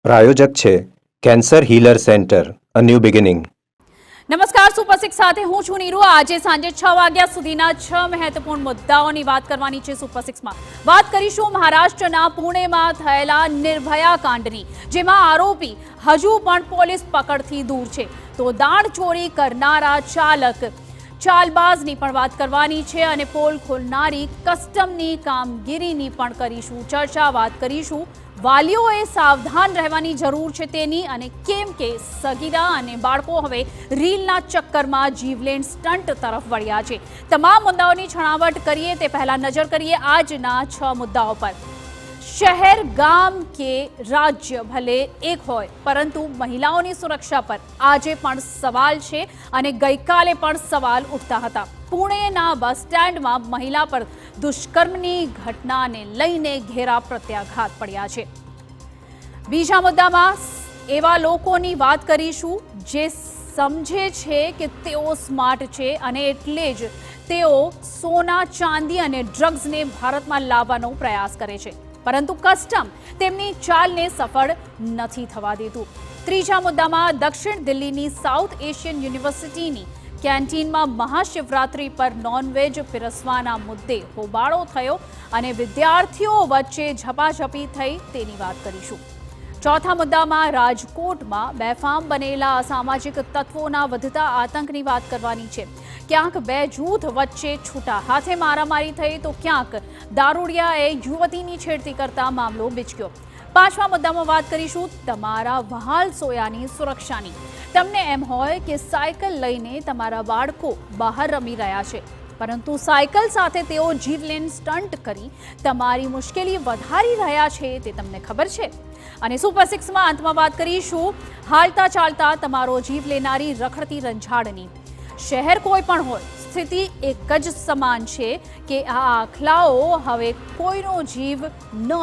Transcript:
પ્રાયોજક છે cancer healer centre a new beginning. નમસ્કાર, super six સાથે હું છું નીરુ। આજે સાંજે 6 વાગ્યા સુધીના 6 મહત્વપૂર્ણ મુદ્દાઓની વાત કરવાની છે। સુપર સિક્સમાં વાત કરીશું મહારાષ્ટ્રના પુણેમાં થયેલા નિર્ભયા કાંડની, જેમાં આરોપી હજુ પણ પોલીસ પકડથી દૂર છે। તો દાણ ચોરી કરનારા ચાલબાઝની પણ વાત કરવાની છે અને પોલ ખોલનારી કસ્ટમની કામગીરીની પણ કરીશું ચર્ચા। વાત કરીશું વાલીઓએ સાવધાન રહેવાની જરૂર છે તેની, અને કેમ કે સગીરા અને બાળકો હવે રીલના ચક્કરમાં જીવલેણ સ્ટન્ટ તરફ વળ્યા છે। તમામ મુદ્દાઓની છણાવટ કરીએ તે પહેલા નજર કરીએ આજના 6 મુદ્દાઓ પર। શહેર, ગામ કે રાજ્ય ભલે એક હોય, પરંતુ મહિલાઓની સુરક્ષા પર આજે પણ સવાલ છે અને ગઈકાલે પણ સવાલ ઉઠતા હતા। પુણેના બસ સ્ટેન્ડમાં મહિલા પર દુષ્કર્મની ઘટનાને લઈને ઘેરા પ્રત્યાઘાત પડ્યા છે। બીજા મુદ્દામાં એવા લોકોની વાત કરીશું જે સમજે છે કે તેઓ સ્માર્ટ છે અને એટલે જ તેઓ સોના, ચાંદી અને ડ્રગ્સને ભારતમાં લાવવાનો પ્રયાસ કરે છે, પરંતુ કસ્ટમ તેમની ચાલને સફળ નથી થવા દેતું। ત્રીજા મુદ્દામાં દક્ષિણ દિલ્હીની સાઉથ એશિયન યુનિવર્સિટીની કેન્ટીનમાં મહાશિવરાત્રી પર નોનવેજ પીરસવાના મુદ્દે હોબાળો થયો અને વિદ્યાર્થીઓ વચ્ચે ઝપાઝપી થઈ તેની વાત કરીશું। ચોથા મુદ્દામાં રાજકોટમાં બેફામ બનેલા અસામાજિક તત્વોના વધતા આતંકની વાત કરવાની છે। ક્યાંક 2 જૂથ વચ્ચે છૂટા હાથે મારામારી થઈ તો ક્યાંક દારૂડિયાએ યુવતીની છેડતી કરતા મામલો બીચક્યો। પાંચમા મુદ્દામાં વાત કરીશું તમારા વહાલ સોયાની સુરક્ષાની। તમને એમ હોય કે સાયકલ લઈને તમારા બાળકો બહાર રમી રહ્યા છે, પરંતુ સાયકલ સાથે તેઓ જીવલેણ સ્ટન્ટ કરી તમારી મુશ્કેલી વધારી રહ્યા છે તે તમને ખબર છે? અને સુપર સિક્સમાં અંતમાં વાત કરીશું હાલતા ચાલતા તમારો જીવ લેનારી રખડતી રંઝાડની। શહેર કોઈ પણ હોય, સ્થિતિ એક જ સમાન છે કે આ આખલાઓ હવે કોઈનો જીવ ન લે।